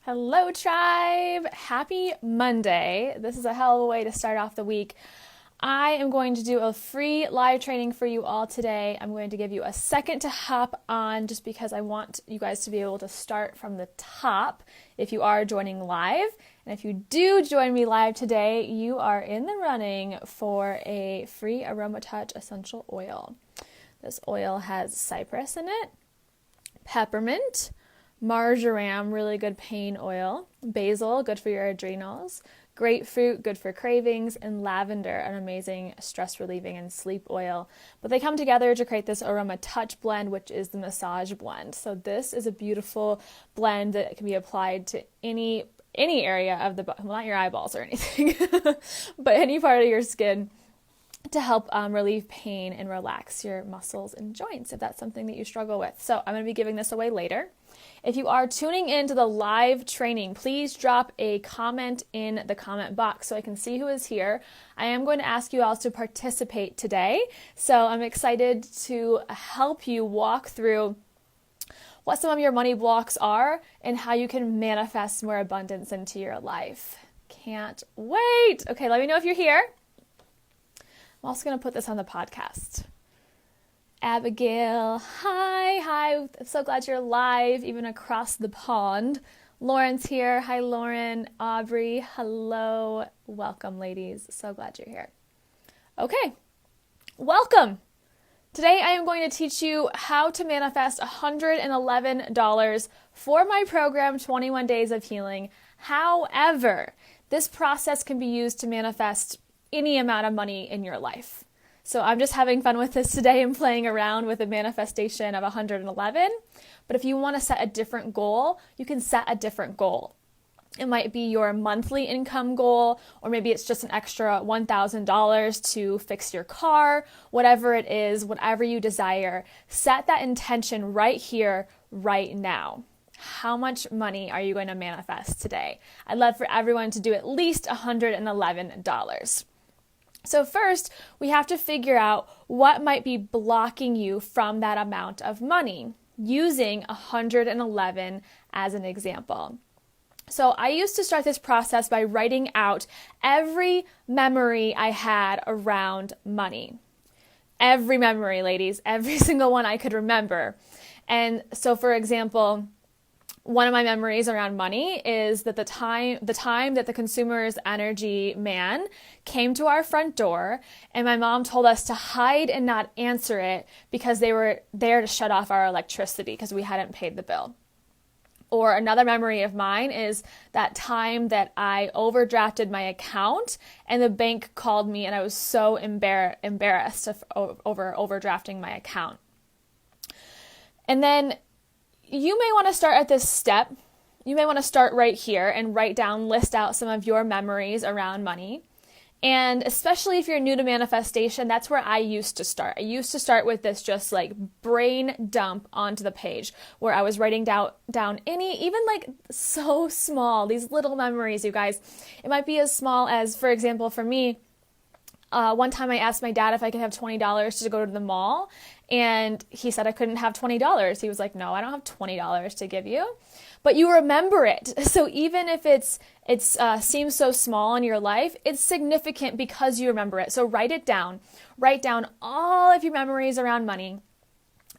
Hello, tribe! Happy Monday. This is a hell of a way to start off the week. I am going to do a free live training for you all today. I'm going to give you a second to hop on just because I want you guys to be able to start from the top if you are joining live. And if you do join me live today, you are in the running for a free AromaTouch essential oil. This oil has cypress in it, peppermint, marjoram, really good pain oil, basil, good for your adrenals, grapefruit, good for cravings, and lavender, an amazing stress relieving and sleep oil. But they come together to create this AromaTouch blend, which is the massage blend. So this is a beautiful blend that can be applied to any area of the body, well, not your eyeballs or anything, but any part of your skin, to help relieve pain and relax your muscles and joints if that's something that you struggle with. So I'm going to be giving this away later. If you are tuning into the live training, please drop a comment in the comment box so I can see who is here. I am going to ask you all to participate today. So I'm excited to help you walk through what some of your money blocks are and how you can manifest more abundance into your life. Can't wait. Okay, let me know if you're here. I'm also going to put this on the podcast. Abigail, hi. I'm so glad you're live, even across the pond. Lauren's here. Hi, Lauren. Aubrey, hello. Welcome, ladies. So glad you're here. Okay, welcome. Today I am going to teach you how to manifest $111 for my program, 21 Days of Healing. However, this process can be used to manifest any amount of money in your life. So I'm just having fun with this today and playing around with a manifestation of 111. But if you want to set a different goal, you can set a different goal. It might be your monthly income goal, or maybe it's just an extra $1,000 to fix your car, whatever it is, whatever you desire. Set that intention right here, right now. How much money are you going to manifest today? I'd love for everyone to do at least $111. So first, we have to figure out what might be blocking you from that amount of money, using 111 as an example. So I used to start this process by writing out every memory I had around money. Every memory, ladies, every single one I could remember. And so, for example, one of my memories around money is that the time that the Consumers Energy man came to our front door and my mom told us to hide and not answer it because they were there to shut off our electricity because we hadn't paid the bill. Or another memory of mine is that time that I overdrafted my account and the bank called me and I was so embarrassed over overdrafting my account. And then you may want to start at this step. You may want to start right here and list out some of your memories around money. And especially if you're new to manifestation, that's where I used to start. I used to start with this just like brain dump onto the page where I was writing down even like so small, these little memories, you guys. It might be as small as, for example, for me, one time I asked my dad if I could have $20 to go to the mall, and he said I couldn't have $20. He was like, no, I don't have $20 to give you. But you remember it. So even if it seems so small in your life, it's significant because you remember it. So write it down. Write down all of your memories around money.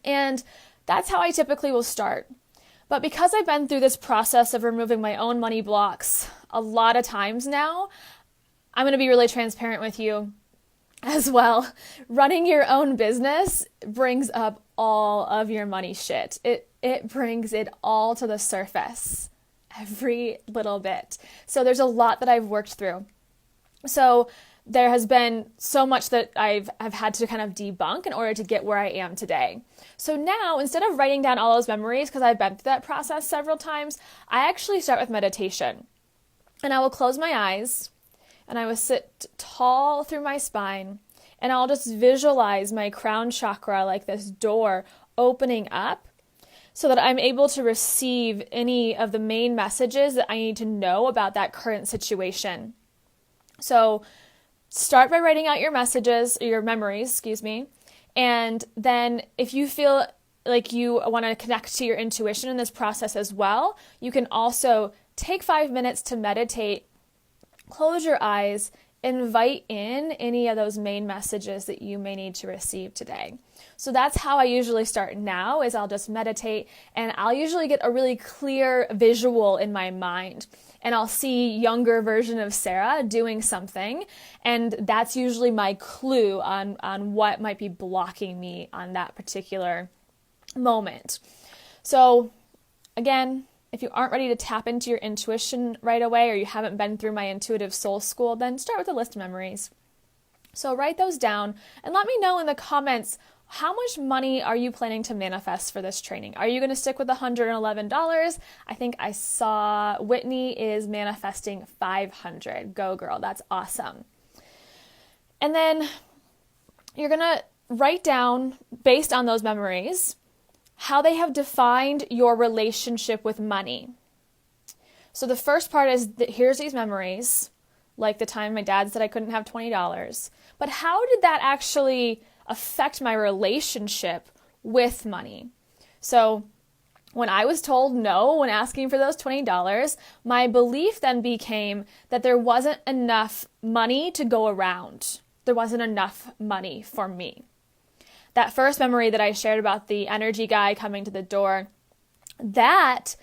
And that's how I typically will start. But because I've been through this process of removing my own money blocks a lot of times now, I'm going to be really transparent with you as well. Running your own business brings up all of your money shit. It brings it all to the surface, every little bit. So there's a lot that I've worked through. So there has been so much that I've had to kind of debunk in order to get where I am today. So now, instead of writing down all those memories, because I've been through that process several times, I actually start with meditation. And I will close my eyes, and I will sit tall through my spine, and I'll just visualize my crown chakra like this door opening up so that I'm able to receive any of the main messages that I need to know about that current situation. So start by writing out your memories, and then if you feel like you want to connect to your intuition in this process as well, you can also take 5 minutes to meditate, close your eyes, invite in any of those main messages that you may need to receive today. So that's how I usually start now, is I'll just meditate, and I'll usually get a really clear visual in my mind. And I'll see younger version of Sarah doing something, and that's usually my clue on what might be blocking me on that particular moment. So again, if you aren't ready to tap into your intuition right away, or you haven't been through my intuitive soul school, then start with a list of memories. So write those down and let me know in the comments, how much money are you planning to manifest for this training? Are you going to stick with $111? I think I saw Whitney is manifesting $500. Go girl, that's awesome. And then you're going to write down, based on those memories, how they have defined your relationship with money. So the first part is that here's these memories, like the time my dad said I couldn't have $20. But how did that actually affect my relationship with money? So when I was told no when asking for those $20, my belief then became that there wasn't enough money to go around. There wasn't enough money for me. That first memory that I shared about the energy guy coming to the door, that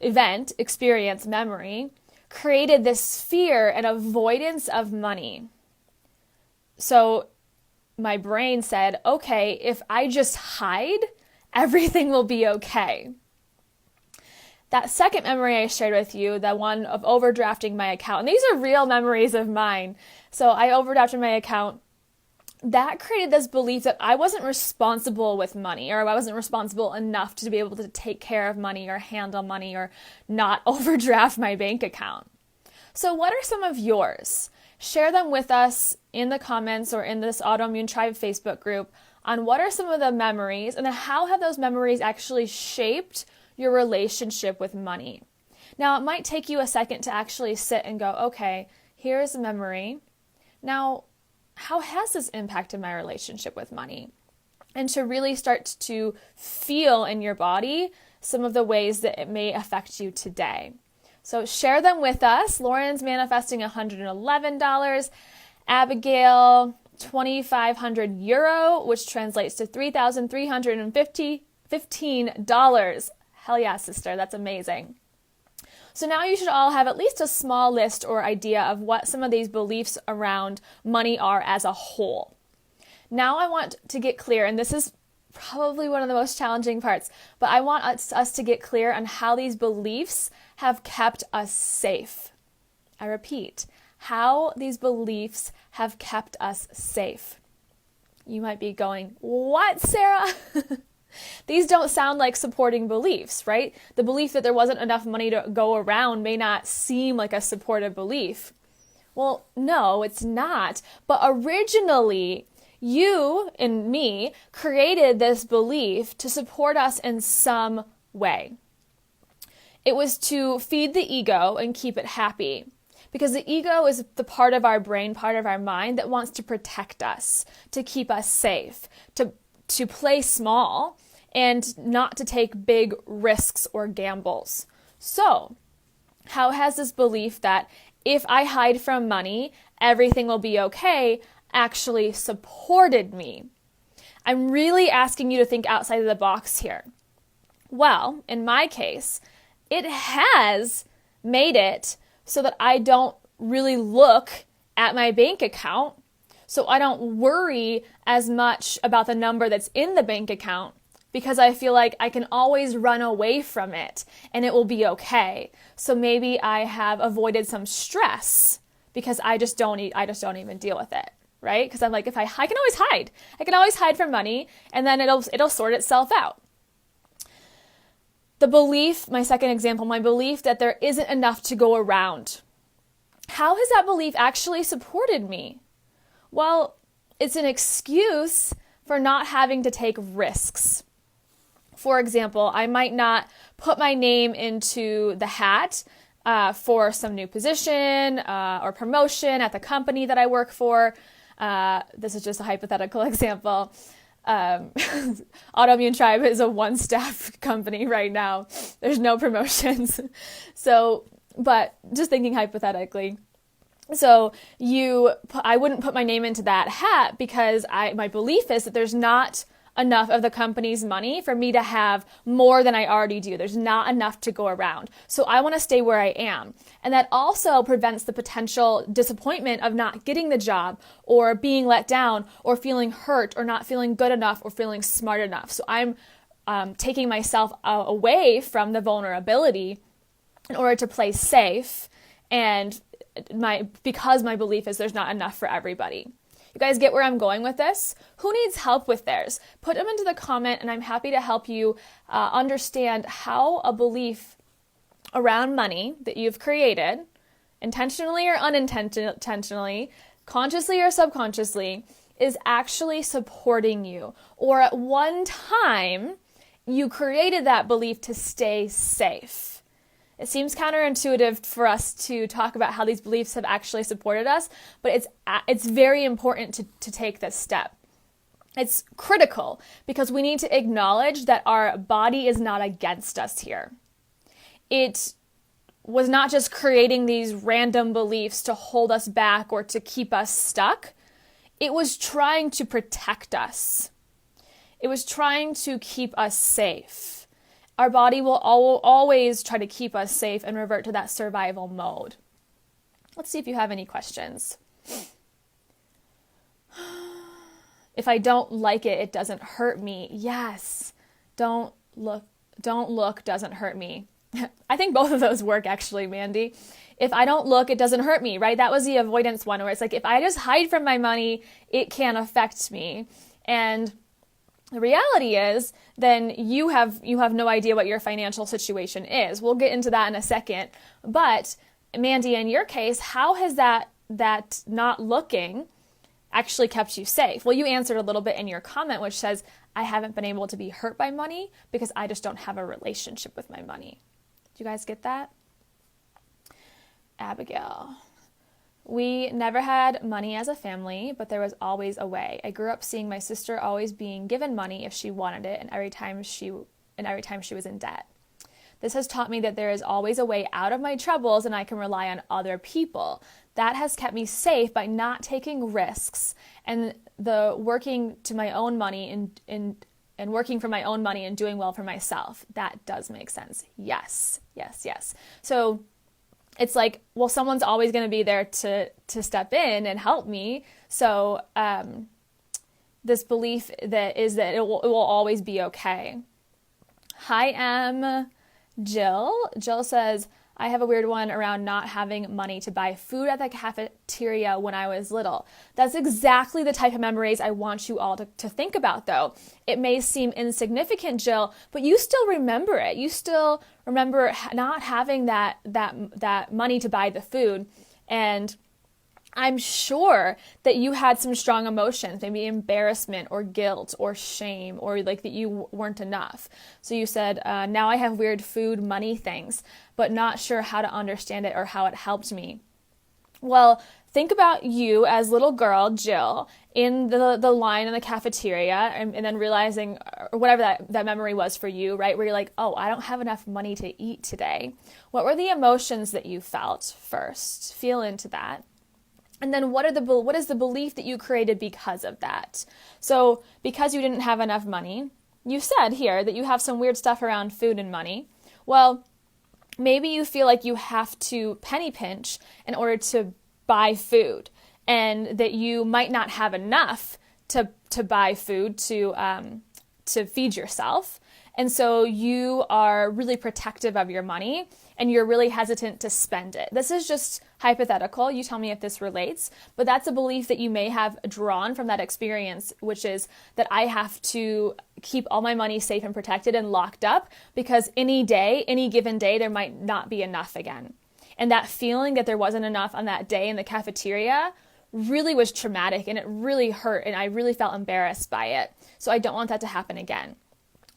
event, experience, memory, created this fear and avoidance of money. So my brain said, okay, if I just hide, everything will be okay. That second memory I shared with you, the one of overdrafting my account, and these are real memories of mine. So I overdrafted my account. That created this belief that I wasn't responsible with money, or I wasn't responsible enough to be able to take care of money or handle money or not overdraft my bank account. So what are some of yours? Share them with us in the comments or in this Autoimmune Tribe Facebook group on what are some of the memories, and then how have those memories actually shaped your relationship with money. Now, it might take you a second to actually sit and go, okay, here's a memory. Now, how has this impacted my relationship with money? And to really start to feel in your body some of the ways that it may affect you today. So share them with us. Lauren's manifesting $111. Abigail, €2,500, which translates to $3,315. Hell yeah, sister, that's amazing. So now you should all have at least a small list or idea of what some of these beliefs around money are as a whole. Now I want to get clear, and this is probably one of the most challenging parts, but I want us to get clear on how these beliefs have kept us safe. I repeat, how these beliefs have kept us safe. You might be going, what, Sarah? These don't sound like supporting beliefs, right? The belief that there wasn't enough money to go around may not seem like a supportive belief. Well, no, it's not. But originally, you and me created this belief to support us in some way. It was to feed the ego and keep it happy. Because the ego is the part of our brain, part of our mind that wants to protect us, to keep us safe, to play small and not to take big risks or gambles. So, how has this belief that if I hide from money, everything will be okay, actually supported me? I'm really asking you to think outside of the box here. Well, in my case, it has made it so that I don't really look at my bank account, so I don't worry as much about the number that's in the bank account, because I feel like I can always run away from it and it will be okay. So maybe I have avoided some stress because I just don't even deal with it, right? Because I'm like, if I can always hide. I can always hide from money, and then it'll sort itself out. The belief, my second example, my belief that there isn't enough to go around. How has that belief actually supported me? Well, it's an excuse for not having to take risks. For example, I might not put my name into the hat for some new position or promotion at the company that I work for. This is just a hypothetical example. Autoimmune Tribe is a one-staff company right now. There's no promotions. So, but just thinking hypothetically. So I wouldn't put my name into that hat because my belief is that there's not enough of the company's money for me to have more than I already do. There's not enough to go around. So I want to stay where I am. And that also prevents the potential disappointment of not getting the job or being let down or feeling hurt or not feeling good enough or feeling smart enough. So I'm taking myself away from the vulnerability in order to play safe, and because my belief is there's not enough for everybody. You guys get where I'm going with this? Who needs help with theirs? Put them into the comment, and I'm happy to help you understand how a belief around money that you've created, intentionally or unintentionally, consciously or subconsciously, is actually supporting you. Or at one time, you created that belief to stay safe. It seems counterintuitive for us to talk about how these beliefs have actually supported us, but it's very important to take this step. It's critical because we need to acknowledge that our body is not against us here. It was not just creating these random beliefs to hold us back or to keep us stuck. It was trying to protect us. It was trying to keep us safe. Our body will always try to keep us safe and revert to that survival mode. Let's see if you have any questions. If I don't like it, it doesn't hurt me. Yes. Don't look doesn't hurt me. I think both of those work actually, Mandy. If I don't look, it doesn't hurt me, right? That was the avoidance one where it's like, if I just hide from my money, it can't affect me. And the reality is, then you have no idea what your financial situation is. We'll get into that in a second. But Mandy, in your case, how has that not looking actually kept you safe? Well, you answered a little bit in your comment, which says, I haven't been able to be hurt by money because I just don't have a relationship with my money. Do you guys get that? Abigail. We never had money as a family, but there was always a way. I grew up seeing my sister always being given money if she wanted it, and every time she was in debt. This has taught me that there is always a way out of my troubles, and I can rely on other people. That has kept me safe by not taking risks and the working to my own money and working for my own money and doing well for myself. That does make sense. Yes. So it's like, well, someone's always going to be there to step in and help me. So this belief that it will always be okay. Hi, Jill. Jill says, I have a weird one around not having money to buy food at the cafeteria when I was little. That's exactly the type of memories I want you all to think about, though. It may seem insignificant, Jill, but you still remember it. You still remember not having that money to buy the food. And I'm sure that you had some strong emotions, maybe embarrassment or guilt or shame, or like that you weren't enough. So you said, now I have weird food money things, but not sure how to understand it or how it helped me. Well, think about you as little girl, Jill, in the line in the cafeteria and then realizing, or whatever that memory was for you, right? Where you're like, oh, I don't have enough money to eat today. What were the emotions that you felt first? Feel into that. And then what is the belief that you created because of that? So because you didn't have enough money, you said here that you have some weird stuff around food and money. Well, maybe you feel like you have to penny pinch in order to buy food, and that you might not have enough to buy food to feed yourself. And so you are really protective of your money and you're really hesitant to spend it. This is just hypothetical. You tell me if this relates, but that's a belief that you may have drawn from that experience, which is that I have to keep all my money safe and protected and locked up because any given day, there might not be enough again. And that feeling that there wasn't enough on that day in the cafeteria really was traumatic and it really hurt and I really felt embarrassed by it. So I don't want that to happen again.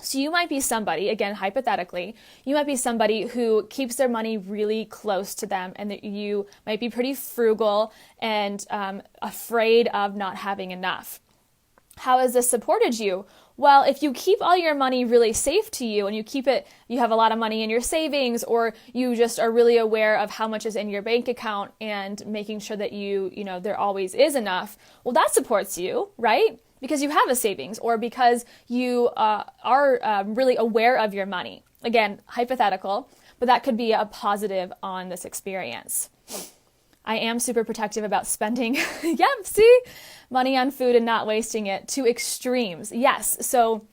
So you might be somebody, again, hypothetically, you might be somebody who keeps their money really close to them and that you might be pretty frugal and afraid of not having enough. How has this supported you? Well, if you keep all your money really safe to you and you have a lot of money in your savings, or you just are really aware of how much is in your bank account and making sure that there always is enough, well, that supports you, right? Because you have a savings, or because you are really aware of your money. Again, hypothetical, but that could be a positive on this experience. I am super protective about spending, money on food and not wasting it to extremes. Yes, so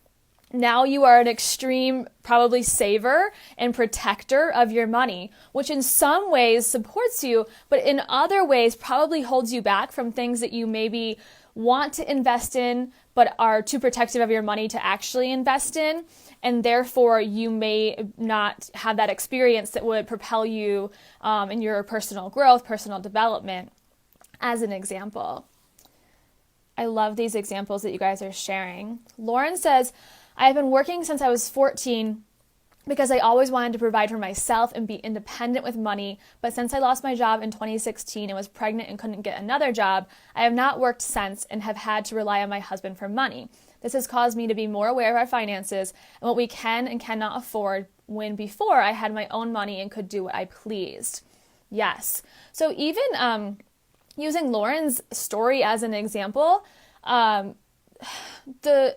now you are an extreme, probably saver and protector of your money, which in some ways supports you, but in other ways probably holds you back from things that you maybe want to invest in, but are too protective of your money to actually invest in. And therefore, you may not have that experience that would propel you in your personal growth, personal development, as an example. I love these examples that you guys are sharing. Lauren says, I have been working since I was 14 because I always wanted to provide for myself and be independent with money. But since I lost my job in 2016 and was pregnant and couldn't get another job, I have not worked since and have had to rely on my husband for money. This has caused me to be more aware of our finances and what we can and cannot afford, when before I had my own money and could do what I pleased. Yes. So even using Lauren's story as an example, the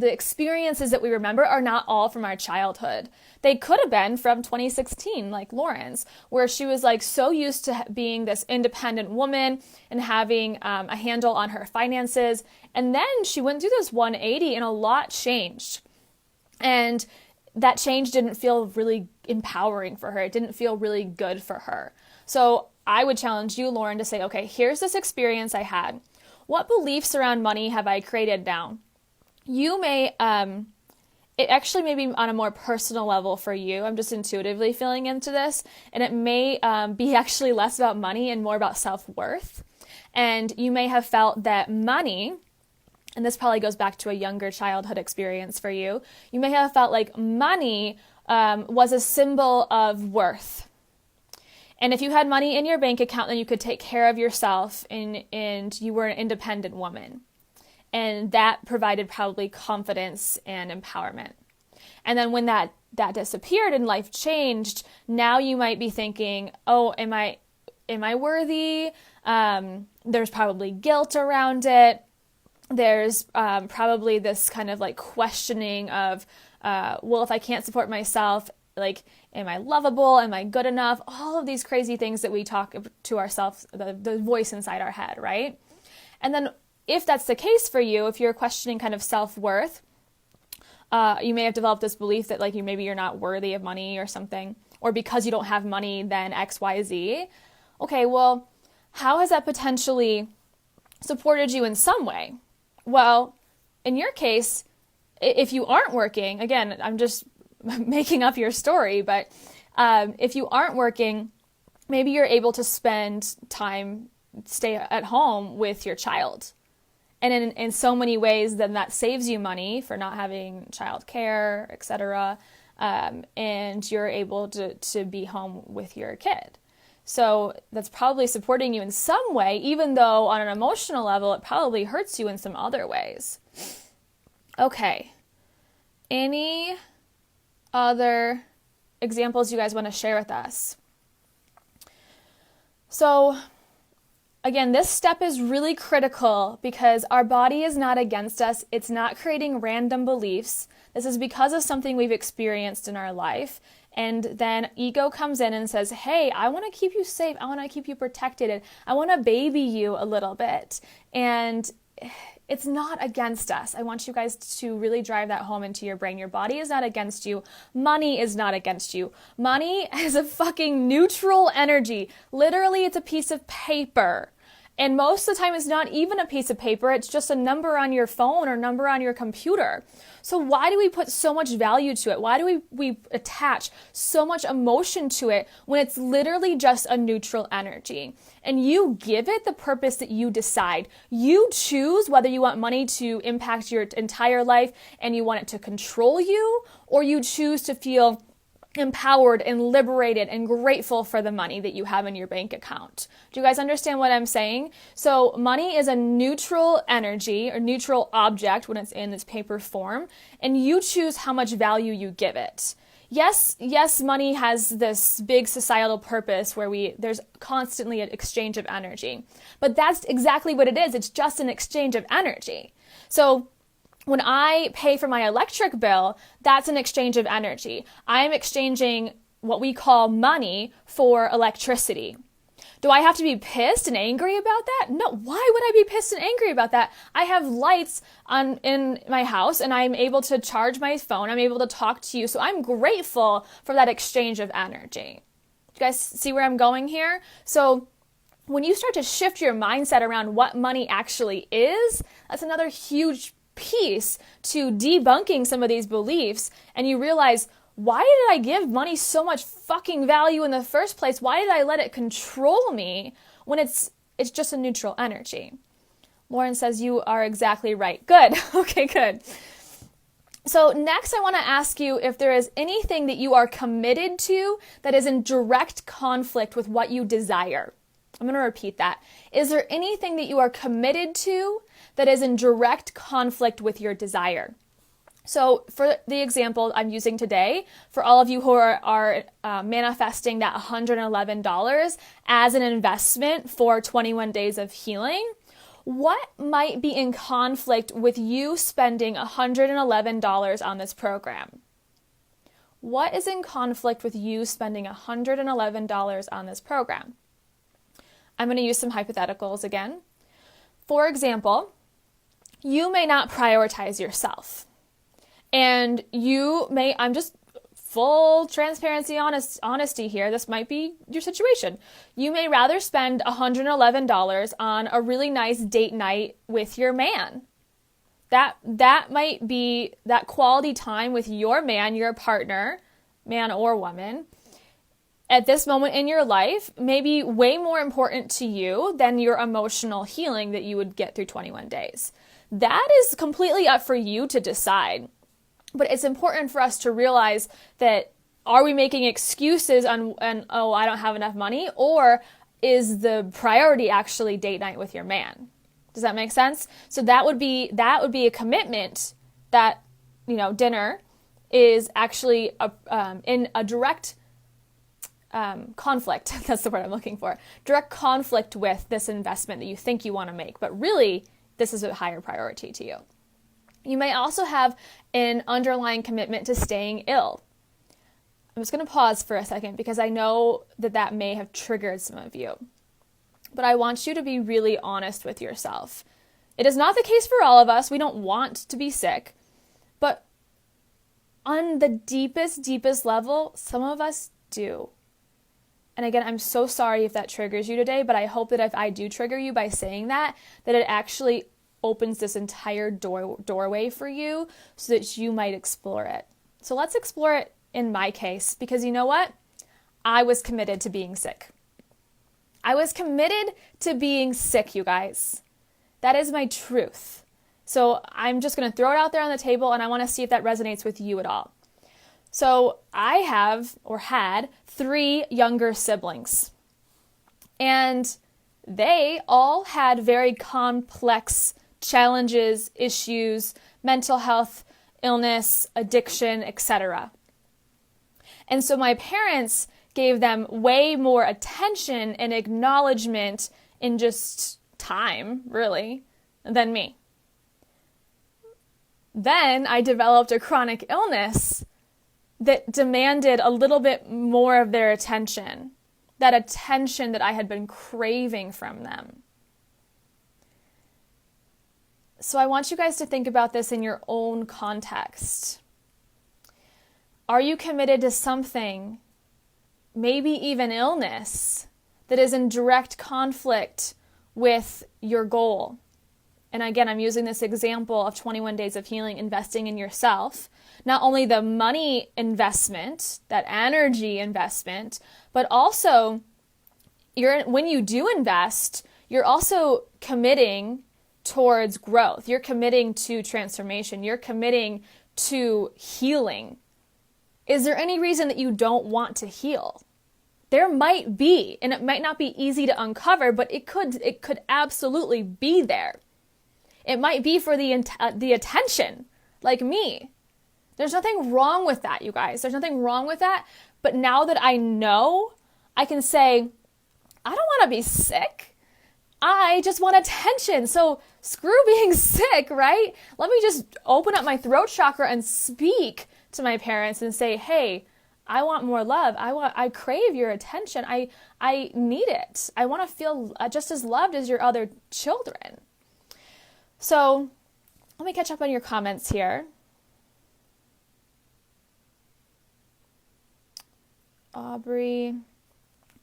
experiences that we remember are not all from our childhood. They could have been from 2016, like Lauren's, where she was like so used to being this independent woman and having a handle on her finances. And then she went through this 180 and a lot changed. And that change didn't feel really empowering for her. It didn't feel really good for her. So I would challenge you, Lauren, to say, okay, here's this experience I had. What beliefs around money have I created now? You may, it actually may be on a more personal level for you. I'm just intuitively feeling into this. And it may be actually less about money and more about self-worth. And you may have felt that money, and this probably goes back to a younger childhood experience for you, you may have felt like money was a symbol of worth. And if you had money in your bank account, then you could take care of yourself and you were an independent woman. And that provided probably confidence and empowerment. And then when that disappeared and life changed, now you might be thinking, oh, am I worthy? There's probably guilt around it. There's probably this kind of like questioning of, well, if I can't support myself, like, am I lovable? Am I good enough? All of these crazy things that we talk to ourselves, the voice inside our head, right? And then if that's the case for you, if you're questioning kind of self-worth, you may have developed this belief that like maybe you're not worthy of money or something, or because you don't have money, then X, Y, Z. Okay, well, how has that potentially supported you in some way? Well, in your case, if you aren't working, again, I'm just making up your story, but if you aren't working, maybe you're able to spend time, stay at home with your child. And in so many ways, then that saves you money for not having childcare, etc. And you're able to be home with your kid. So that's probably supporting you in some way, even though on an emotional level, it probably hurts you in some other ways. Okay. Any other examples you guys want to share with us? So again, this step is really critical because our body is not against us. It's not creating random beliefs. This is because of something we've experienced in our life. And then ego comes in and says, hey, I want to keep you safe. I want to keep you protected. And I want to baby you a little bit. And it's not against us. I want you guys to really drive that home into your brain. Your body is not against you. Money is not against you. Money is a fucking neutral energy. Literally, it's a piece of paper. And most of the time, it's not even a piece of paper. It's just a number on your phone or number on your computer. So why do we put so much value to it? Why do we attach so much emotion to it when it's literally just a neutral energy? And you give it the purpose that you decide. You choose whether you want money to impact your entire life and you want it to control you, or you choose to feel empowered and liberated and grateful for the money that you have in your bank account. Do you guys understand what I'm saying? So money is a neutral energy or neutral object when it's in its paper form, and you choose how much value you give it. Yes, money has this big societal purpose where there's constantly an exchange of energy, but that's exactly what it is. It's just an exchange of energy. So when I pay for my electric bill, that's an exchange of energy. I'm exchanging what we call money for electricity. Do I have to be pissed and angry about that? No. Why would I be pissed and angry about that? I have lights on in my house and I'm able to charge my phone. I'm able to talk to you. So I'm grateful for that exchange of energy. Do you guys see where I'm going here? So when you start to shift your mindset around what money actually is, that's another huge piece to debunking some of these beliefs, and you realize, why did I give money so much fucking value in the first place? Why did I let it control me when it's just a neutral energy? Lauren says you are exactly right. Good. Okay, good. So next I want to ask you if there is anything that you are committed to that is in direct conflict with what you desire. I'm going to repeat that. Is there anything that you are committed to that is in direct conflict with your desire? So for the example I'm using today, for all of you who are manifesting that $111 as an investment for 21 days of healing, what might be in conflict with you spending $111 on this program? What is in conflict with you spending $111 on this program? I'm going to use some hypotheticals again. For example, you may not prioritize yourself. And you may, I'm just full transparency, honesty here, this might be your situation. You may rather spend $111 on a really nice date night with your man. That might be that quality time with your man, your partner, man or woman, at this moment in your life may be way more important to you than your emotional healing that you would get through 21 days. That is completely up for you to decide. But it's important for us to realize that, are we making excuses on oh, I don't have enough money? Or is the priority actually date night with your man? Does that make sense? So that would be a commitment that, dinner is actually in a direct conflict. That's the word I'm looking for. Direct conflict with this investment that you think you want to make, but really this is a higher priority to you. You may also have an underlying commitment to staying ill. I'm just going to pause for a second because I know that may have triggered some of you. But I want you to be really honest with yourself. It is not the case for all of us. We don't want to be sick. But on the deepest level, some of us do. And again, I'm so sorry if that triggers you today, but I hope that if I do trigger you by saying that it actually opens this entire doorway for you so that you might explore it. So let's explore it in my case, because you know what? I was committed to being sick. I was committed to being sick, you guys. That is my truth. So I'm just going to throw it out there on the table, and I want to see if that resonates with you at all. So I had 3 younger siblings, and they all had very complex challenges, issues, mental health, illness, addiction, etc. And so my parents gave them way more attention and acknowledgement in just time, really, than me. Then I developed a chronic illness that demanded a little bit more of their attention, that attention that I had been craving from them. So I want you guys to think about this in your own context. Are you committed to something, maybe even illness, that is in direct conflict with your goal? And again, I'm using this example of 21 days of healing, investing in yourself. Not only the money investment, that energy investment, but also when you do invest, you're also committing towards growth. You're committing to transformation. You're committing to healing. Is there any reason that you don't want to heal? There might be, and it might not be easy to uncover, but it could absolutely be there. It might be for the attention, like me. There's nothing wrong with that, you guys. There's nothing wrong with that. But now that I know, I can say, I don't want to be sick. I just want attention. So screw being sick, right? Let me just open up my throat chakra and speak to my parents and say, hey, I want more love. I crave your attention. I need it. I want to feel just as loved as your other children. So let me catch up on your comments here. Aubrey,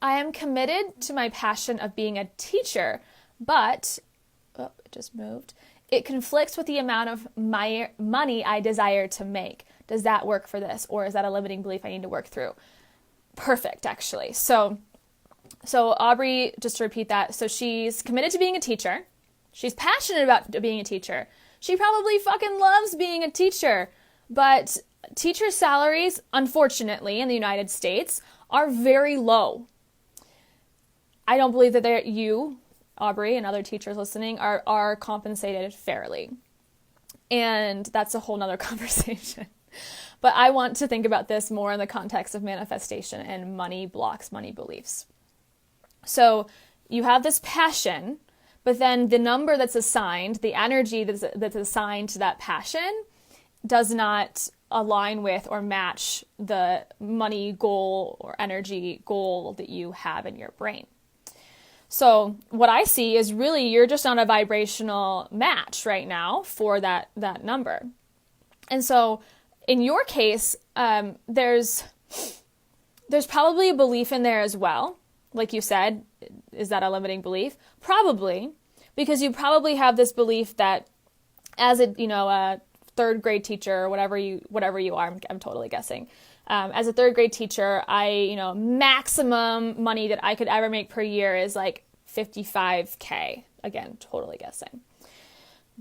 I am committed to my passion of being a teacher, but, it just moved. It conflicts with the amount of my money I desire to make. Does that work for this? Or is that a limiting belief I need to work through? Perfect, actually. So Aubrey, just to repeat that, so she's committed to being a teacher. She's passionate about being a teacher. She probably fucking loves being a teacher, but teacher salaries, unfortunately, in the United States are very low. I don't believe that you, Aubrey, and other teachers listening are compensated fairly. And that's a whole nother conversation. But I want to think about this more in the context of manifestation and money blocks, money beliefs. So you have this passion, but then the number that's assigned, the energy that's assigned to that passion does not align with or match the money goal or energy goal that you have in your brain. So what I see is really you're just on a vibrational match right now for that number. And so in your case, there's probably a belief in there as well. Like you said, is that a limiting belief? Probably, because you probably have this belief that as a third grade teacher or whatever you are, I'm totally guessing. As a third grade teacher, maximum money that I could ever make per year is like $55K. Again, totally guessing.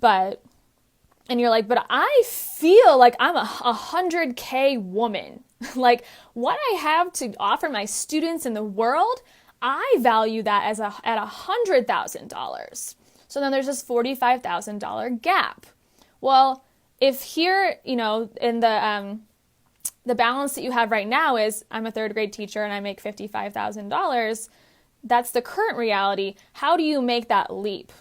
And you're like, but I feel like I'm a 100K woman. Like what I have to offer my students in the world, I value that at $100,000. So then there's this $45,000 gap. Well, if here, in the balance that you have right now is I'm a third grade teacher and I make $55,000, that's the current reality. How do you make that leap?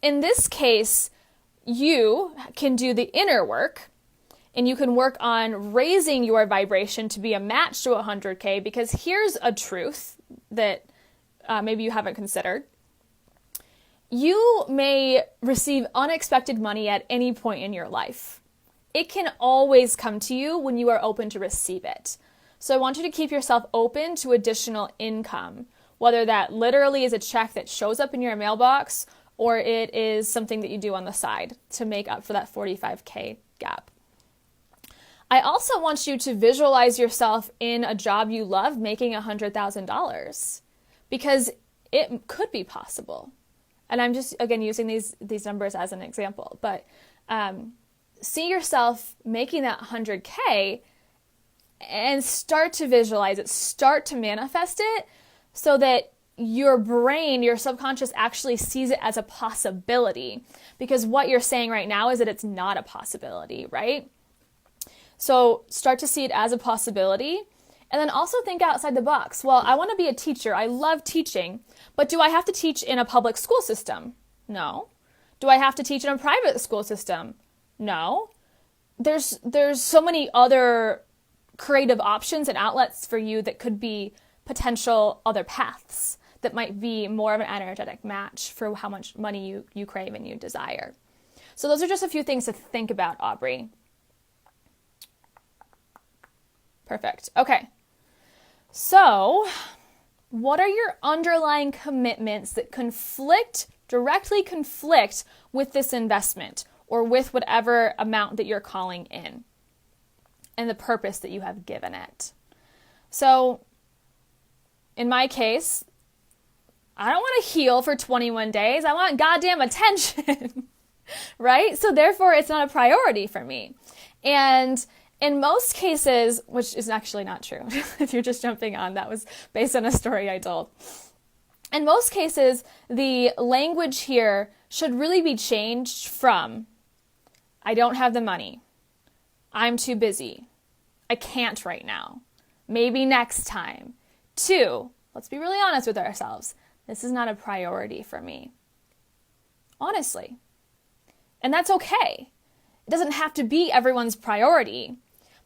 In this case, you can do the inner work and you can work on raising your vibration to be a match to 100K, because here's a truth that maybe you haven't considered. You may receive unexpected money at any point in your life. It can always come to you when you are open to receive it. So I want you to keep yourself open to additional income, whether that literally is a check that shows up in your mailbox or it is something that you do on the side to make up for that 45K gap. I also want you to visualize yourself in a job you love making $100,000, because it could be possible. And I'm just, again, using these numbers as an example, but see yourself making that 100K and start to visualize it, start to manifest it so that your brain, your subconscious actually sees it as a possibility, because what you're saying right now is that it's not a possibility, right? So start to see it as a possibility, and then also think outside the box. Well, I want to be a teacher. I love teaching, but do I have to teach in a public school system? No. Do I have to teach in a private school system? No. There's so many other creative options and outlets for you that could be potential other paths that might be more of an energetic match for how much money you crave and you desire. So those are just a few things to think about, Aubrey. Perfect. Okay. So what are your underlying commitments that directly conflict with this investment or with whatever amount that you're calling in and the purpose that you have given it? So in my case, I don't want to heal for 21 days. I want goddamn attention, right? So therefore, it's not a priority for me. And in most cases, which is actually not true, if you're just jumping on, that was based on a story I told. In most cases, the language here should really be changed from, I don't have the money, I'm too busy, I can't right now, maybe next time, to, let's be really honest with ourselves, this is not a priority for me. Honestly. And that's okay. It doesn't have to be everyone's priority.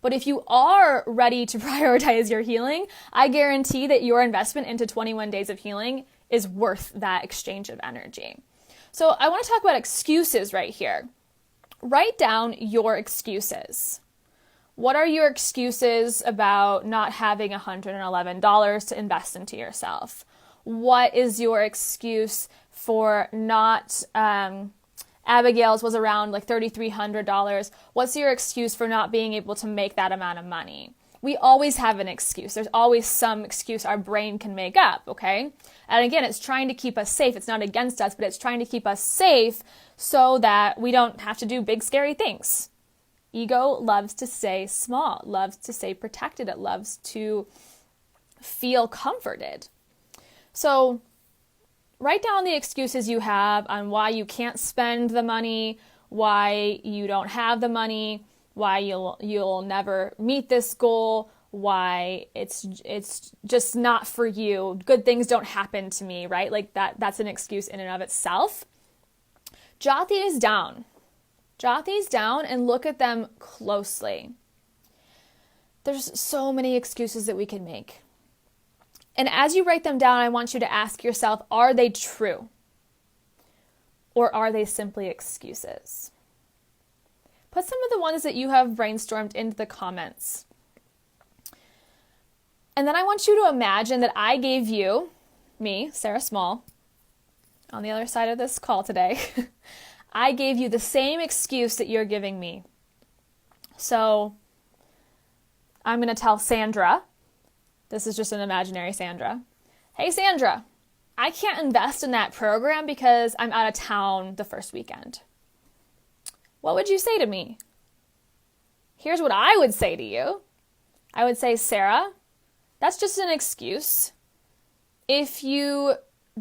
But if you are ready to prioritize your healing, I guarantee that your investment into 21 days of healing is worth that exchange of energy. So I want to talk about excuses right here. Write down your excuses. What are your excuses about not having $111 to invest into yourself? What is your excuse for not, Abigail's was around like $3,300. What's your excuse for not being able to make that amount of money? We always have an excuse. There's always some excuse our brain can make up, okay? And again, it's trying to keep us safe. It's not against us, but it's trying to keep us safe so that we don't have to do big, scary things. Ego loves to stay small, loves to stay protected. It loves to feel comforted. So write down the excuses you have on why you can't spend the money, why you don't have the money, why you'll never meet this goal, why it's just not for you. Good things don't happen to me, right? Like that's an excuse in and of itself. Jot these down. Jot these down and look at them closely. There's so many excuses that we can make. And as you write them down, I want you to ask yourself, are they true? Or are they simply excuses? Put some of the ones that you have brainstormed into the comments. And then I want you to imagine that I gave you, me, Sarah Small, on the other side of this call today, I gave you the same excuse that you're giving me. So I'm going to tell Sandra, this is just an imaginary Sandra. Hey, Sandra, I can't invest in that program because I'm out of town the first weekend. What would you say to me? Here's what I would say to you. I would say, Sarah, that's just an excuse. If you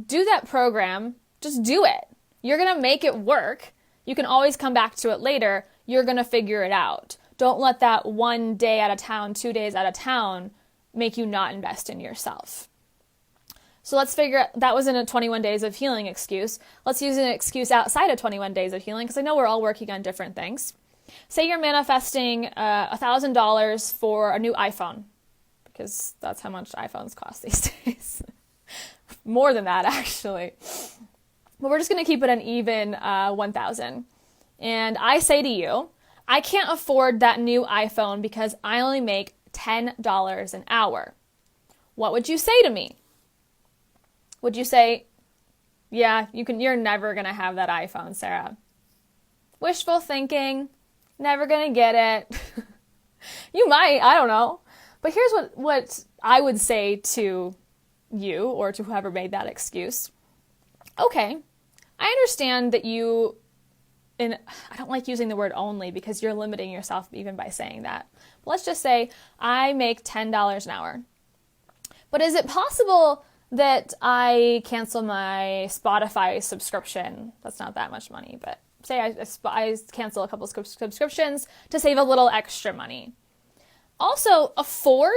do that program, just do it. You're going to make it work. You can always come back to it later. You're going to figure it out. Don't let that 1 day out of town, 2 days out of town make you not invest in yourself. So let's figure that wasn't a 21 days of healing excuse. Let's use an excuse outside of 21 days of healing because I know we're all working on different things. Say you're manifesting $1,000 for a new iPhone because that's how much iPhones cost these days. More than that, actually. But we're just going to keep it an even 1,000. And I say to you, I can't afford that new iPhone because I only make $10 an hour. What would you say to me? Would you say, yeah, you're never going to have that iPhone, Sarah? Wishful thinking, never going to get it. You might, I don't know. But here's what I would say to you or to whoever made that excuse. Okay, I understand that I don't like using the word only because you're limiting yourself even by saying that. But let's just say I make $10 an hour. But is it possible that I cancel my Spotify subscription? That's not that much money, but say I cancel a couple subscriptions to save a little extra money. Also, afford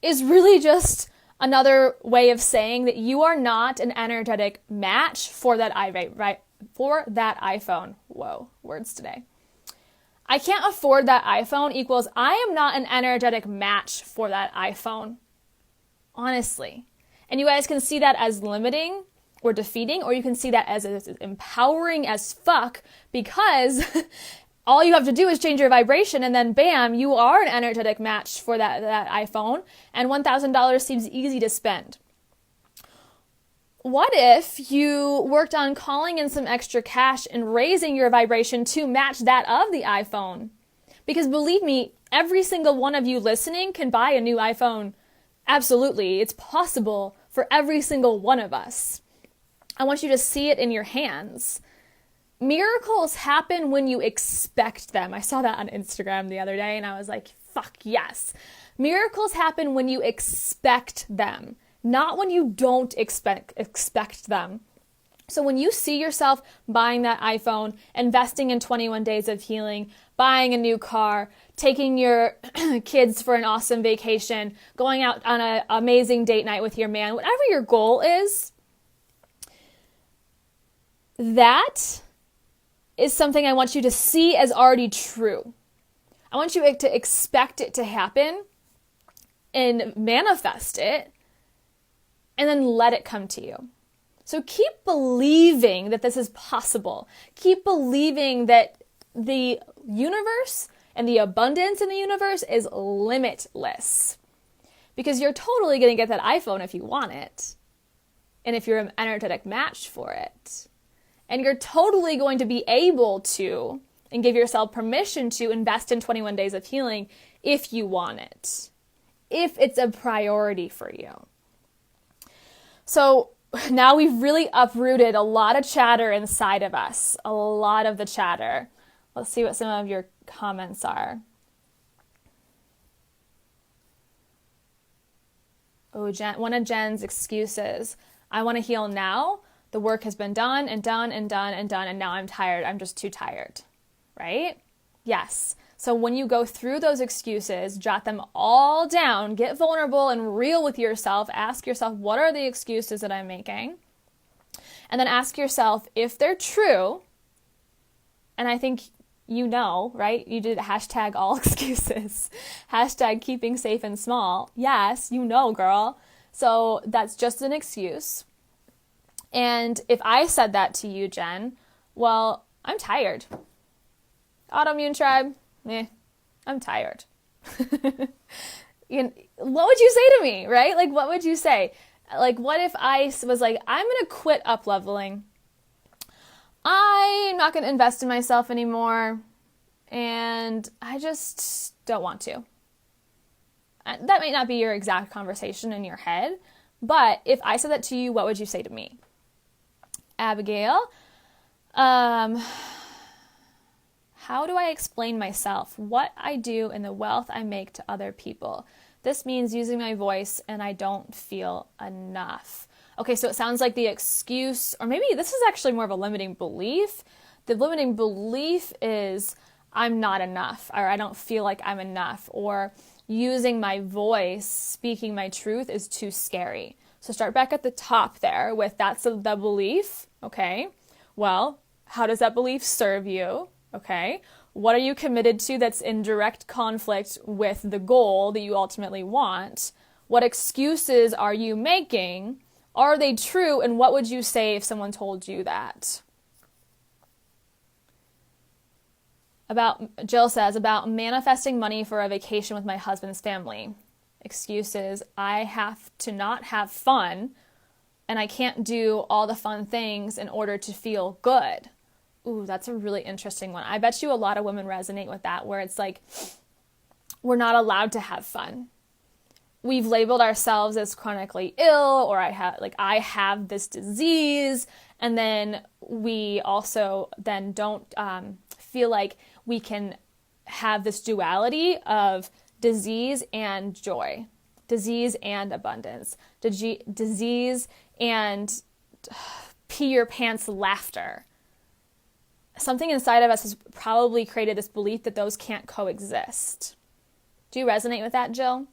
is really just another way of saying that you are not an energetic match for that iPhone. Whoa, words today. I can't afford that iPhone equals I am not an energetic match for that iPhone. Honestly. And you guys can see that as limiting or defeating, or you can see that as empowering as fuck because all you have to do is change your vibration and then bam, you are an energetic match for that iPhone and $1,000 seems easy to spend. What if you worked on calling in some extra cash and raising your vibration to match that of the iPhone? Because believe me, every single one of you listening can buy a new iPhone. Absolutely. It's possible for every single one of us. I want you to see it in your hands. Miracles happen when you expect them. I saw that on Instagram the other day and I was like, fuck yes. Miracles happen when you expect them, not when you don't expect them. So when you see yourself buying that iPhone, investing in 21 days of healing, buying a new car, taking your kids for an awesome vacation, going out on an amazing date night with your man, whatever your goal is, that is something I want you to see as already true. I want you to expect it to happen and manifest it and then let it come to you. So keep believing that this is possible. Keep believing that the universe and the abundance in the universe is limitless. Because you're totally going to get that iPhone if you want it. And if you're an energetic match for it. And you're totally going to be able to, and give yourself permission to, invest in 21 days of healing if you want it. If it's a priority for you. So now we've really uprooted a lot of chatter inside of us. A lot of the chatter. Let's see what some of your comments are. Oh, one of Jen's excuses. I want to heal now. The work has been done and done and done and done, and now I'm tired. I'm just too tired, right? Yes. So when you go through those excuses, jot them all down, get vulnerable and real with yourself. Ask yourself, what are the excuses that I'm making? And then ask yourself if they're true. And I think you know, right? You did hashtag all excuses, hashtag keeping safe and small. Yes, you know, girl. So that's just an excuse. And if I said that to you, Jen, well, I'm tired. Autoimmune tribe, I'm tired. What would you say to me, right? Like, what would you say? Like, what if I was like, I'm going to quit up-leveling. I'm not going to invest in myself anymore. And I just don't want to. That might not be your exact conversation in your head. But if I said that to you, what would you say to me? Abigail, how do I explain myself, what I do, and the wealth I make to other people? This means using my voice and I don't feel enough. Okay, so it sounds like the excuse, or maybe this is actually more of a limiting belief. The limiting belief is I'm not enough, or I don't feel like I'm enough, or using my voice, speaking my truth is too scary. So start back at the top there with that's the belief, okay? Well, how does that belief serve you, okay? What are you committed to that's in direct conflict with the goal that you ultimately want? What excuses are you making? Are they true? And what would you say if someone told you that? Jill says, about manifesting money for a vacation with my husband's family. Excuses, I have to not have fun, and I can't do all the fun things in order to feel good. Ooh, that's a really interesting one. I bet you a lot of women resonate with that, where it's like, we're not allowed to have fun. We've labeled ourselves as chronically ill, or I have this disease, and then we also then don't feel like we can have this duality of disease and joy, disease and abundance, disease and pee your pants laughter. Something inside of us has probably created this belief that those can't coexist. Do you resonate with that, Jill?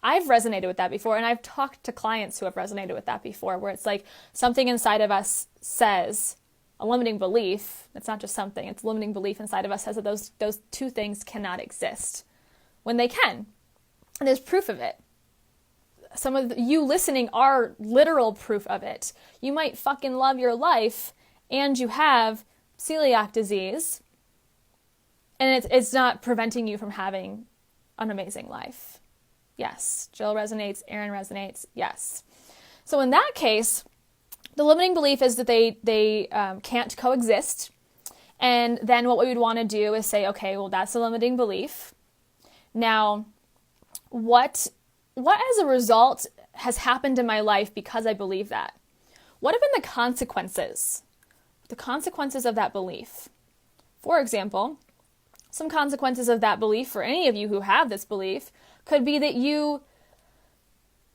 I've resonated with that before, and I've talked to clients who have resonated with that before, where it's like something inside of us says, a limiting belief, it's not just something, it's a limiting belief inside of us says that those two things cannot exist. When they can. And there's proof of it. Some of you listening are literal proof of it. You might fucking love your life and you have celiac disease, and it's not preventing you from having an amazing life. Yes. Jill resonates. Erin resonates. Yes. So in that case, the limiting belief is that they can't coexist. And then what we would want to do is say, okay, well, that's a limiting belief. Now, what as a result has happened in my life because I believe that? What have been the consequences the consequences of that belief. For example, some consequences of that belief for any of you who have this belief could be that you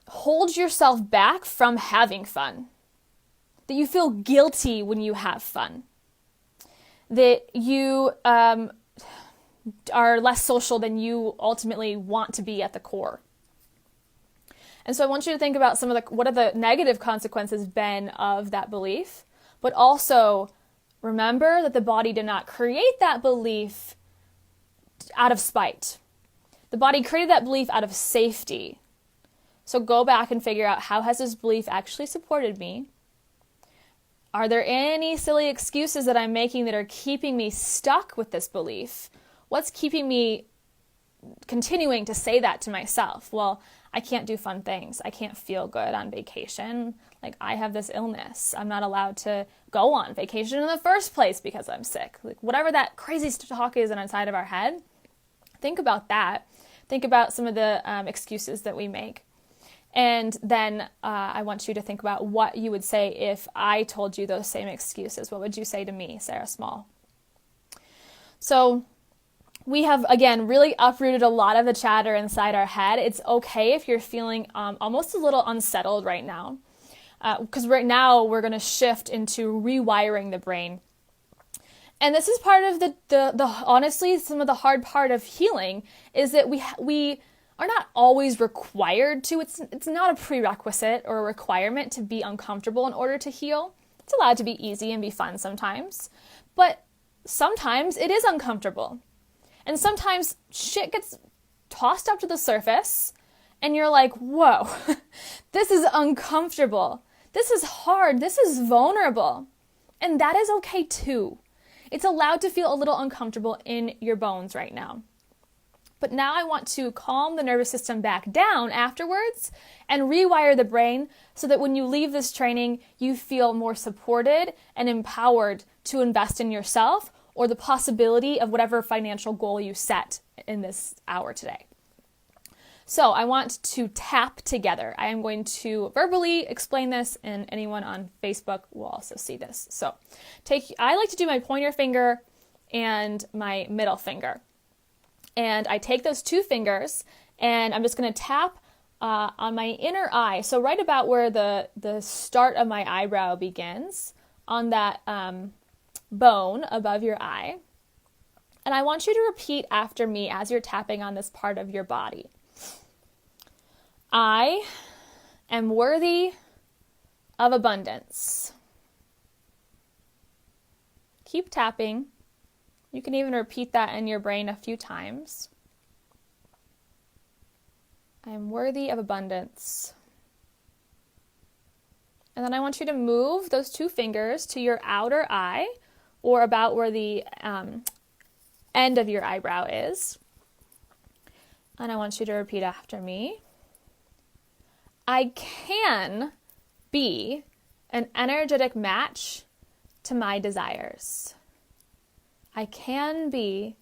hold yourself back from having fun, that you feel guilty when you have fun, that you are less social than you ultimately want to be at the core. And so I want you to think about what are the negative consequences been of that belief, but also remember that the body did not create that belief out of spite. The body created that belief out of safety. So go back and figure out, how has this belief actually supported me? Are there any silly excuses that I'm making that are keeping me stuck with this belief? What's keeping me continuing to say that to myself? Well, I can't do fun things. I can't feel good on vacation. Like, I have this illness. I'm not allowed to go on vacation in the first place because I'm sick. Like, whatever that crazy talk is inside of our head, think about that. Think about some of the excuses that we make. And then I want you to think about what you would say if I told you those same excuses. What would you say to me, Sarah Small? So we have, again, really uprooted a lot of the chatter inside our head. It's okay if you're feeling almost a little unsettled right now. Because right now we're going to shift into rewiring the brain. And this is part of the honestly, some of the hard part of healing is that we are not always required to. It's not a prerequisite or a requirement to be uncomfortable in order to heal. It's allowed to be easy and be fun sometimes. But sometimes it is uncomfortable. And sometimes shit gets tossed up to the surface and you're like, whoa, this is uncomfortable. This is hard. This is vulnerable. And that is okay too. It's allowed to feel a little uncomfortable in your bones right now. But now I want to calm the nervous system back down afterwards and rewire the brain so that when you leave this training, you feel more supported and empowered to invest in yourself or the possibility of whatever financial goal you set in this hour today. So I want to tap together. I am going to verbally explain this, and anyone on Facebook will also see this. So I like to do my pointer finger and my middle finger. And I take those two fingers and I'm just going to tap on my inner eye. So right about where the start of my eyebrow begins, on that bone above your eye. And I want you to repeat after me as you're tapping on this part of your body. I am worthy of abundance. Keep tapping. You can even repeat that in your brain a few times. I am worthy of abundance. And then I want you to move those two fingers to your outer eye, or about where the end of your eyebrow is. And I want you to repeat after me. I can be an energetic match to my desires. I can be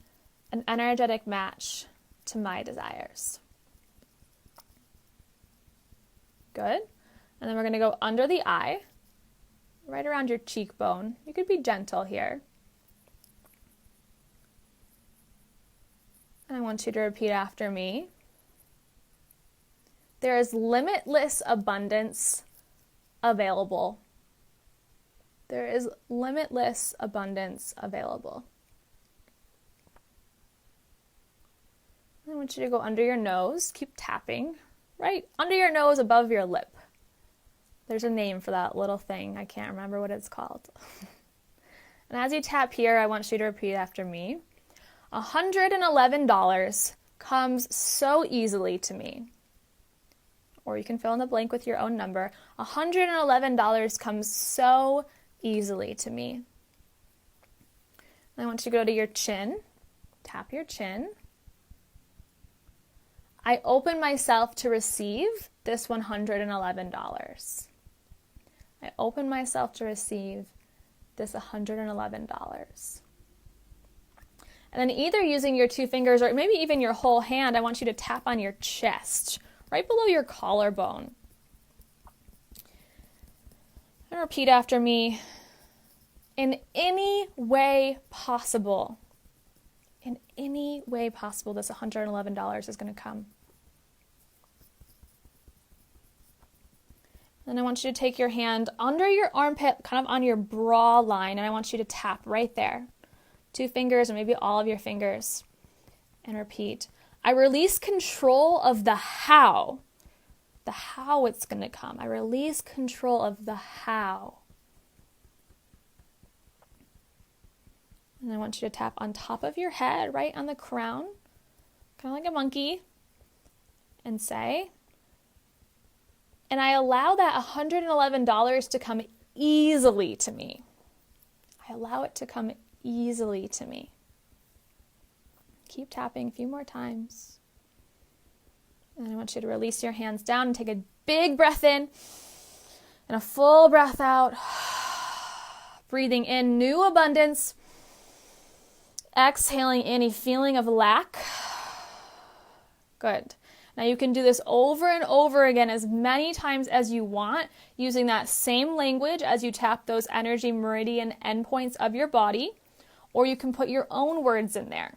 an energetic match to my desires. Good. And then we're going to go under the eye, right around your cheekbone. You could be gentle here. And I want you to repeat after me. There is limitless abundance available. There is limitless abundance available. I want you to go under your nose. Keep tapping. Right under your nose, above your lip. There's a name for that little thing. I can't remember what it's called. And as you tap here, I want you to repeat after me. $111 comes so easily to me. Or you can fill in the blank with your own number. $111 comes so easily to me. And I want you to go to your chin. Tap your chin. I open myself to receive this $111. I open myself to receive this $111. And then either using your two fingers or maybe even your whole hand, I want you to tap on your chest, right below your collarbone. And repeat after me. in any way possible, in any way possible, this $111 is going to come. Then I want you to take your hand under your armpit, kind of on your bra line, and I want you to tap right there. 2 fingers or maybe all of your fingers. And repeat. I release control of the how it's going to come. I release control of the how. And I want you to tap on top of your head, right on the crown, kind of like a monkey, and say, and I allow that $111 to come easily to me. I allow it to come easily to me. Keep tapping a few more times. And I want you to release your hands down and take a big breath in and a full breath out. Breathing in new abundance. Exhaling any feeling of lack. Good. Now you can do this over and over again as many times as you want, using that same language as you tap those energy meridian endpoints of your body, or you can put your own words in there.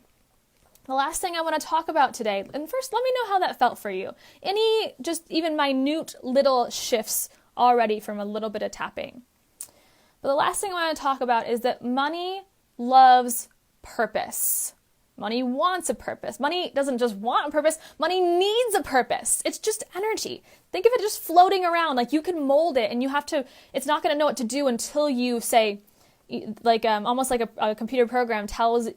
The last thing I want to talk about today, and first let me know how that felt for you. Any just even minute little shifts already from a little bit of tapping. But the last thing I want to talk about is that money loves purpose. Money wants a purpose. Money doesn't just want a purpose. Money needs a purpose. It's just energy. Think of it just floating around. Like you can mold it and you have to, it's not going to know what to do until you say, like almost like a computer program tells,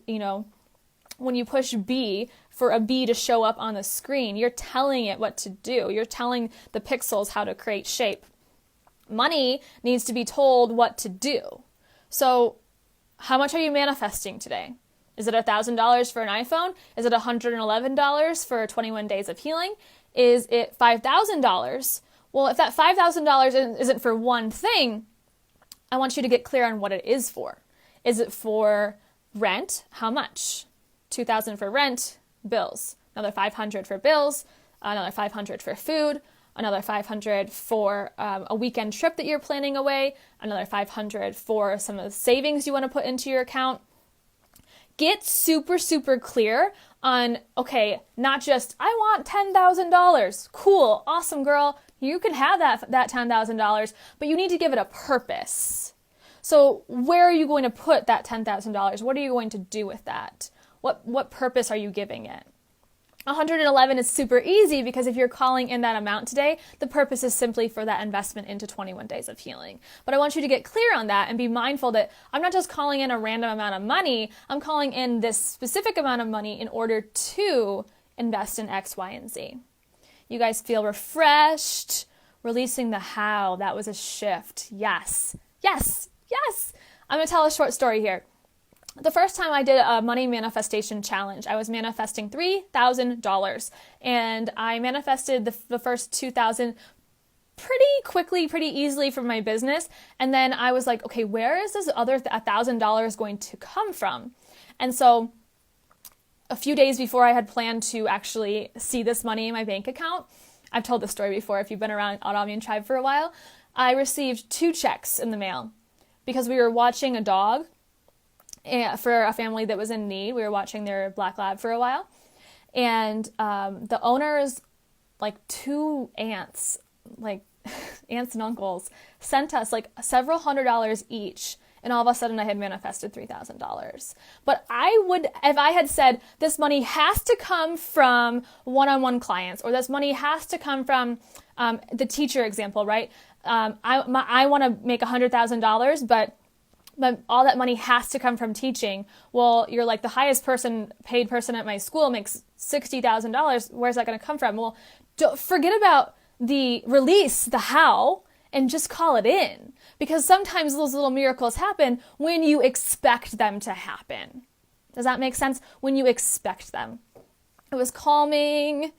when you push B for a B to show up on the screen, you're telling it what to do. You're telling the pixels how to create shape. Money needs to be told what to do. So how much are you manifesting today? Is it $1,000 for an iPhone? Is it $111 for 21 days of healing? Is it $5,000? Well, if that $5,000 isn't for one thing, I want you to get clear on what it is for. Is it for rent? How much? $2,000 for rent, bills. Another $500 for bills, another $500 for food, another $500 for a weekend trip that you're planning away, another $500 for some of the savings you want to put into your account. Get super, super clear on, okay, not just, I want $10,000. Cool, awesome, girl. You can have that $10,000, but you need to give it a purpose. So where are you going to put that $10,000? What are you going to do with that? What purpose are you giving it? 111 is super easy because if you're calling in that amount today, the purpose is simply for that investment into 21 days of healing. But I want you to get clear on that and be mindful that I'm not just calling in a random amount of money, I'm calling in this specific amount of money in order to invest in X, Y, and Z. You guys feel refreshed, releasing the how. That was a shift. Yes, yes, yes. I'm going to tell a short story here. The first time I did a money manifestation challenge, I was manifesting $3,000 and I manifested the first $2,000 pretty quickly, pretty easily from my business. And then I was like, okay, where is this other $1,000 going to come from? And so a few days before I had planned to actually see this money in my bank account, I've told this story before if you've been around Autoimmune Tribe for a while, I received 2 checks in the mail because we were watching a dog for a family that was in need. We were watching their black lab for a while. And the owners, like 2 aunts, like aunts and uncles, sent us like several $100s each. And all of a sudden I had manifested $3,000. But I would, if I had said, this money has to come from one-on-one clients, or this money has to come from the teacher example, right? I want to make $100,000, but all that money has to come from teaching. Well, you're like the highest paid person at my school makes $60,000. Where's that going to come from? Well, don't forget about the release, the how, and just call it in. Because sometimes those little miracles happen when you expect them to happen. Does that make sense? When you expect them. It was calming,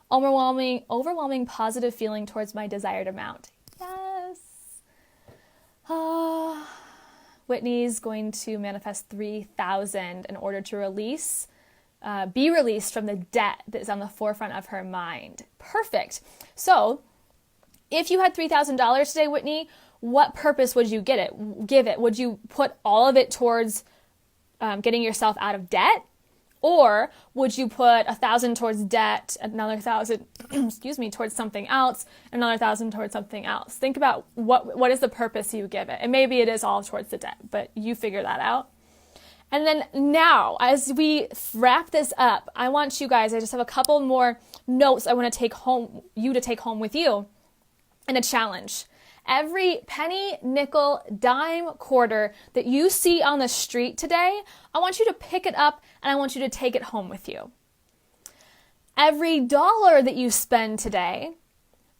overwhelming positive feeling towards my desired amount. Yes. Whitney's going to manifest $3,000 in order to be released from the debt that is on the forefront of her mind. Perfect. So if you had $3,000 today, Whitney, what purpose would you give it? Would you put all of it towards getting yourself out of debt? Or would you put 1,000 towards debt, another 1,000, towards something else, another 1,000 towards something else? Think about what is the purpose you give it. And maybe it is all towards the debt, but you figure that out. And then now, as we wrap this up, I want you guys, I just have a couple more notes I want to take home with you, and a challenge. Every penny, nickel, dime, quarter that you see on the street today, I want you to pick it up and I want you to take it home with you. Every dollar that you spend today,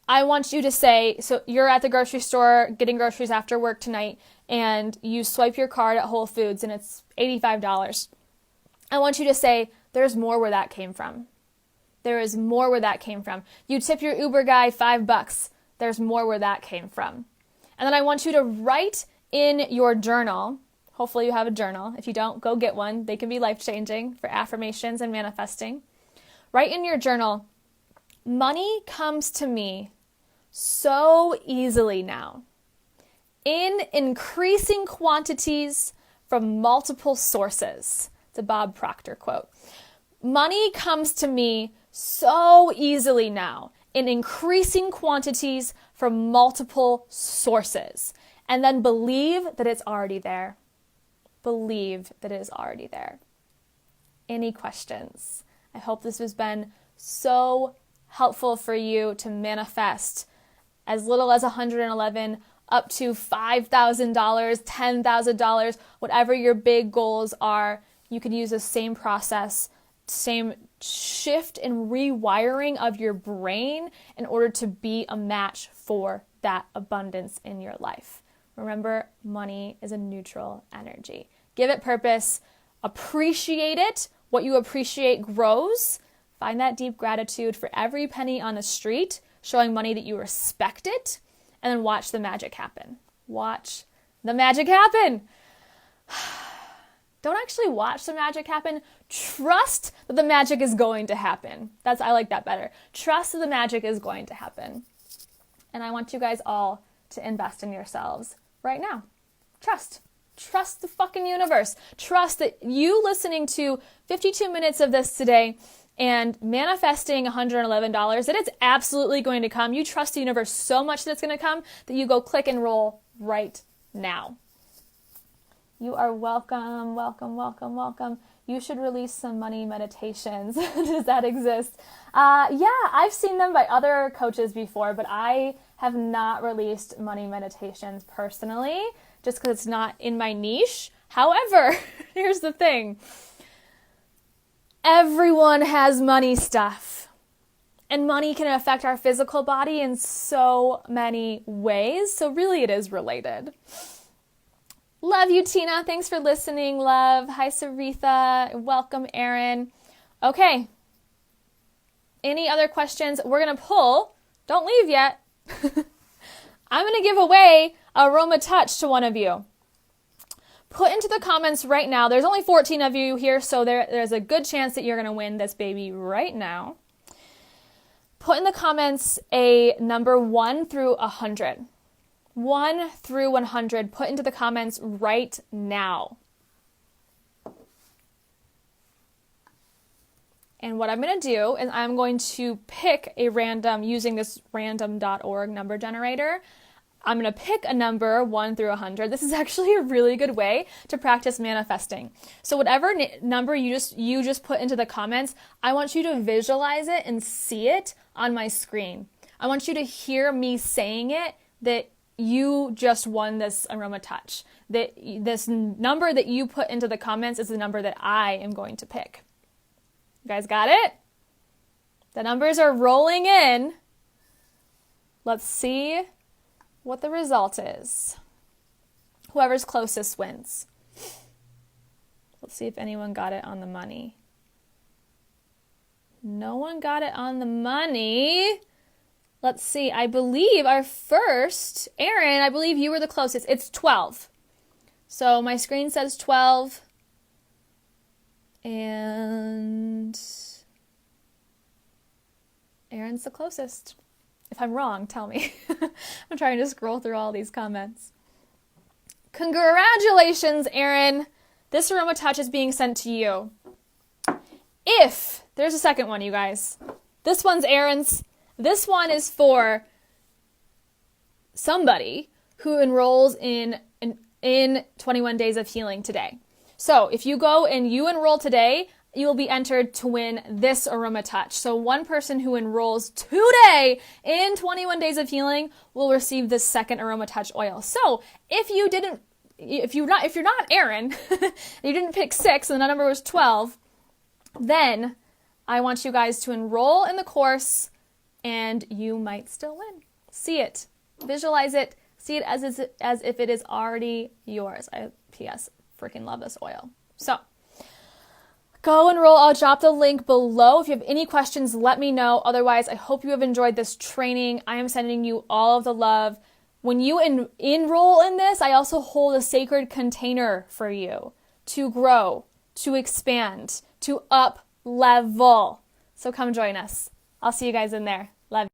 I want you to say, so you're at the grocery store getting groceries after work tonight and you swipe your card at Whole Foods and it's $85. I want you to say, there's more where that came from. There is more where that came from. You tip your Uber guy $5. There's more where that came from. And then I want you to write in your journal. Hopefully you have a journal. If you don't, go get one. They can be life-changing for affirmations and manifesting. Write in your journal, money comes to me so easily now, in increasing quantities from multiple sources. It's a Bob Proctor quote. Money comes to me so easily now, in increasing quantities from multiple sources. And then believe that it's already there. Believe that it is already there. Any questions? I hope this has been so helpful for you to manifest as little as $111 up to $5,000, $10,000, whatever your big goals are. You can use the same process, same shift and rewiring of your brain in order to be a match for that abundance in your life. Remember, money is a neutral energy. Give it purpose, appreciate it. What you appreciate grows. Find that deep gratitude for every penny on the street, showing money that you respect it, and then watch the magic happen. Watch the magic happen. Don't actually watch the magic happen. Trust that the magic is going to happen. I like that better. Trust that the magic is going to happen. And I want you guys all to invest in yourselves right now. Trust. Trust the fucking universe. Trust that you listening to 52 minutes of this today and manifesting $111, that it's absolutely going to come. You trust the universe so much that it's going to come that you go click and roll right now. You are welcome, welcome, welcome, welcome. You should release some money meditations. Does that exist? Yeah, I've seen them by other coaches before, but I have not released money meditations personally, just because it's not in my niche. However, here's the thing. Everyone has money stuff. And money can affect our physical body in so many ways. So really it is related. Love you, Tina. Thanks for listening, love. Hi, Saritha. Welcome, Erin. Okay. Any other questions? We're going to pull. Don't leave yet. I'm going to give away Aroma Touch to one of you. Put into the comments right now. There's only 14 of you here, so there's a good chance that you're going to win this baby right now. Put in the comments a number 1 through 100. 1 through 100. Put into the comments right now. And what I'm going to do is I'm going to pick a random, using this random.org number generator. I'm going to pick a number 1 through 100. This is actually a really good way to practice manifesting. So whatever number you just put into the comments, I want you to visualize it and see it on my screen. I want you to hear me saying it, that you just won this Aroma Touch. That this number that you put into the comments is the number that I am going to pick. You guys got it? The numbers are rolling in. Let's see what the result is. Whoever's closest wins. Let's see if anyone got it on the money. No one got it on the money. Let's see. I believe our first, Erin, I believe you were the closest. It's 12. So my screen says 12. And Erin's the closest. If I'm wrong, tell me. I'm trying to scroll through all these comments. Congratulations, Erin. This Aroma Touch is being sent to you. If, there's a second one, you guys. This one's Erin's. This one is for somebody who enrolls in 21 Days of Healing today. So if you go and you enroll today, you will be entered to win this Aroma Touch. So one person who enrolls today in 21 Days of Healing will receive this second Aroma Touch oil. So if you're not Erin, you didn't pick 6 and the number was 12, then I want you guys to enroll in the course and you might still win. See it, visualize it, see it as if it is already yours. P.S. freaking love this oil. So go enroll. I'll drop the link below. If you have any questions, let me know. Otherwise, I hope you have enjoyed this training. I am sending you all of the love. When you enroll in this, I also hold a sacred container for you to grow, to expand, to up level. So come join us. I'll see you guys in there.